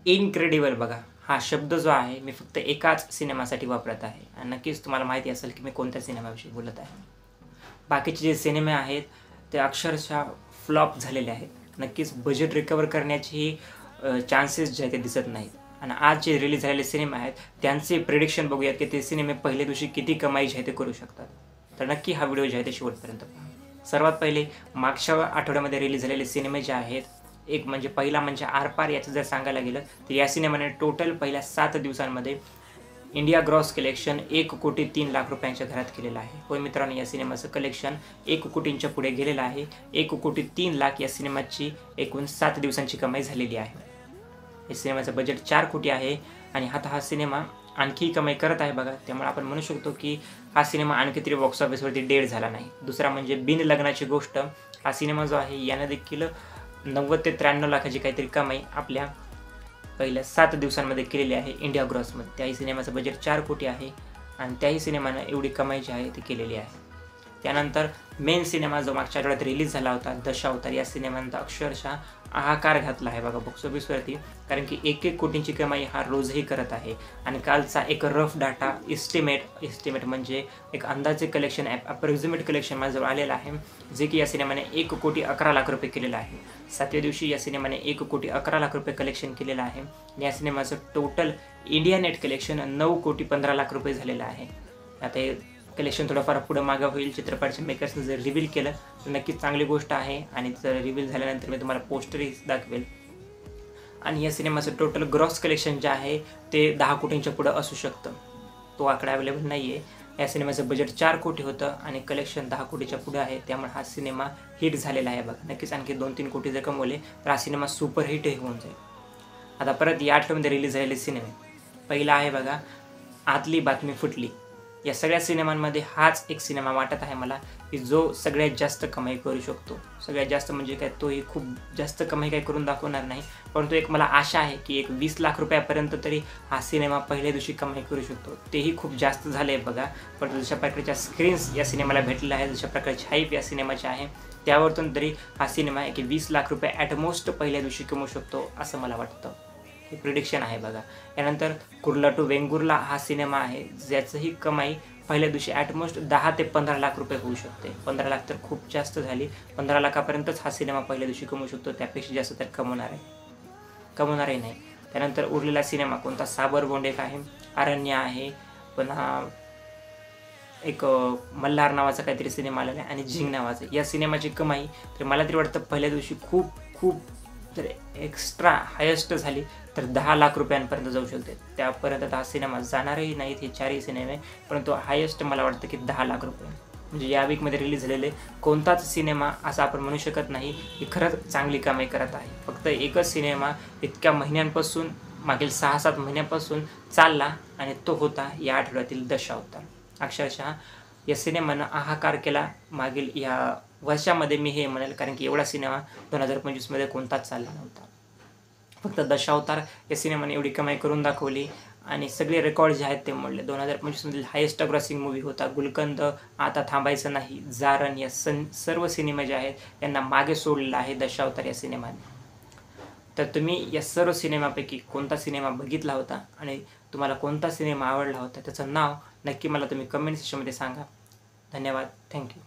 Incredible बघा, हा शब्द जो आहे मी फक्त एकाच सिनेमासाठी वापरत आहे आणि नक्कीच तुम्हाला माहिती असेल की मी कोणत्या सिनेमाविषयी बोलत आहे. बाकीचे जे सिनेमे आहेत ते अक्षरशः फ्लॉप झालेले आहेत. नक्कीच बजेट रिकव्हर करण्याची चान्सेस जे आहेत ते दिसत नाहीत. आणि आज जे रिलीज झालेले सिनेमे आहेत त्यांचे प्रिडिक्शन बघूयात की ते सिनेमे पहिल्या दिवशी किती कमाई जे आहे ते करू शकतात. तर नक्की हा व्हिडिओ जे आहे ते शेवटपर्यंत पहा. सर्वात पहिले मागच्या आठवड्यामध्ये रिलीज झालेले सिनेमे जे आहेत, एक म्हणजे पहिला म्हणजे आरपार. याचं जर सांगायला गेलं तर या सिनेमाने टोटल पहिल्या 7 दिवसांमध्ये इंडिया ग्रॉस कलेक्शन 1,03,00,000 रुपयांच्या घरात केलेलं आहे. होय मित्रांनो, या सिनेमाचं कलेक्शन 1 कोटींच्या पुढे गेलेलं आहे. 1,03,00,000 या सिनेमाची एकूण 7 दिवसांची कमाई झालेली आहे. या सिनेमाचं बजेट 4 कोटी आहे आणि आता हा सिनेमा आणखी कमाई करत आहे बघा. त्यामुळे आपण म्हणू शकतो की हा सिनेमा आणखी तरी बॉक्स ऑफिसवरती डेड झाला नाही. दुसरा म्हणजे बिन लग्नाची गोष्ट. हा सिनेमा जो आहे यानं देखील 90 ते 93 लाखाची काहीतरी कमाई आपल्या पहिल्या 7 दिवसांमध्ये केलेली आहे इंडिया ग्रॉसमध्ये. त्याही सिनेमाचं बजेट 4 कोटी आहे आणि त्याही सिनेमानं एवढी कमाई जी आहे ती केलेली आहे. त्यानंतर मेन सिनेमा जो मागच्या आठवड्यात रिलीज झाला होता, दशावतार, या सिनेमानं अक्षरशः हाहाकार घातला आहे बघा बॉक्स ऑफिसवरती. कारण की 1-1 कोटींची कमाई हा रोजही करत आहे. आणि कालचा एक रफ डाटा एस्टिमेट म्हणजे एक अंदाजे कलेक्शन अप्रॉक्सिमेट कलेक्शन माझ्याजवळ आलेलं आहे, जे की या सिनेमाने 1,11,00,000 रुपये केलेलं आहे. 7व्या दिवशी या सिनेमाने 1,11,00,000 रुपये कलेक्शन केलेलं आहे. या सिनेमाचं टोटल इंडिया नेट कलेक्शन 9,15,00,000 रुपये झालेलं आहे. आता हे कलेक्शन थोडंफार पुढं मागं होईल. चित्रपटाच्या मेकर्सने जर रिव्हील केलं तर नक्कीच चांगली गोष्ट आहे आणि जर रिव्हील झाल्यानंतर मी तुम्हाला पोस्टरही दाखवेल. आणि या सिनेमाचं टोटल ग्रॉस कलेक्शन जे आहे ते 10 कोटींच्या पुढं असू शकतं. तो आकडा अवेलेबल नाही आहे. या सिनेमाचं बजेट 4 कोटी होतं आणि कलेक्शन 10 कोटीच्या पुढे आहे. त्यामुळे हा सिनेमा हिट झालेला आहे बघा. नक्कीच आणखी 2-3 कोटी जर कमवले तर हा सिनेमा सुपरहिटही होऊन जाईल. आता परत या आठवड्यामध्ये रिलीज झालेले सिनेमे, पहिला आहे बघा आतली बातमी फुटली. या सगळ्या सिनेमांमध्ये हाच एक सिनेमा वाटत आहे मला की जो सगळ्यात जास्त कमाई करू शकतो. सगळ्यात जास्त म्हणजे काय, तोही खूप जास्त कमाई काय करून दाखवणार नाही, परंतु एक मला आशा आहे की एक 20 लाख रुपयापर्यंत तरी हा सिनेमा पहिल्या दिवशी कमाई करू शकतो. तेही खूप जास्त झाले आहे बघा. पण जशा प्रकारच्या स्क्रीन्स या सिनेमाला भेटलेल्या आहेत, जशा प्रकारची हाईप या सिनेमाची आहे, त्यावरतून तरी हा सिनेमा एक 20 लाख रुपये ॲटमोस्ट पहिल्या दिवशी कमवू शकतो असं मला वाटतं. हे प्रिडिक्शन आहे बघा. यानंतर कुर्ला टू वेंगुर्ला हा सिनेमा आहे, ज्याचंही कमाई पहिल्या दिवशी ॲटमोस्ट 10 ते 15 लाख रुपये होऊ शकते. 15 लाख तर खूप जास्त झाली. 15 लाखापर्यंतच हा सिनेमा पहिल्या दिवशी कमवू शकतो. त्यापेक्षा जास्त तर कमवणारही नाही. त्यानंतर उरलेला सिनेमा कोणता, साबरबोंड एक आहे, अरण्य आहे, पुन्हा एक मल्हार नावाचा काहीतरी सिनेमा आलेला आहे आणि झिंग नावाचा. या सिनेमाची कमाई तर मला तरी वाटतं पहिल्या दिवशी खूप जर एक्स्ट्रा हायेस्ट झाली तर 10 लाख रुपयांपर्यंत जाऊ शकते. त्यापर्यंत हा सिनेमा जाणारही नाहीत हे 4ही सिनेमे, परंतु हायेस्ट मला वाटतं की 10 लाख रुपये. म्हणजे या वीकमध्ये रिलीज झालेले कोणताच सिनेमा असं आपण म्हणू शकत नाही की खरंच चांगली कमाई करत आहे. फक्त एकच सिनेमा इतक्या महिन्यांपासून, मागील 6-7 महिन्यांपासून चालला आणि तो होता या आठवड्यातील दशावतार. अक्षरशः या सिनेमानं हाहाकार केला मागील या वर्षामध्ये, मी हे म्हणेल, कारण की एवढा सिनेमा 2025मध्ये कोणताच चालला नव्हता. फक्त दशावतार या सिनेमाने एवढी कमाई करून दाखवली आणि सगळे रेकॉर्ड जे आहेत ते मोडले. 2025मधील हायेस्ट ग्रॉसिंग मूवी होता गुलकंद, आता थांबायचं नाही, जारण, या सर्व सिनेमे जे आहेत यांना मागे सोडलेलं आहे दशावतार या सिनेमाने. तर तुम्ही या सर्व सिनेमापैकी कोणता सिनेमा बघितला होता आणि तुम्हाला कोणता सिनेमा आवडला होता त्याचं नाव नक्की मला तुम्ही कमेंट सेक्शनमध्ये सांगा. धन्यवाद. थँक्यू.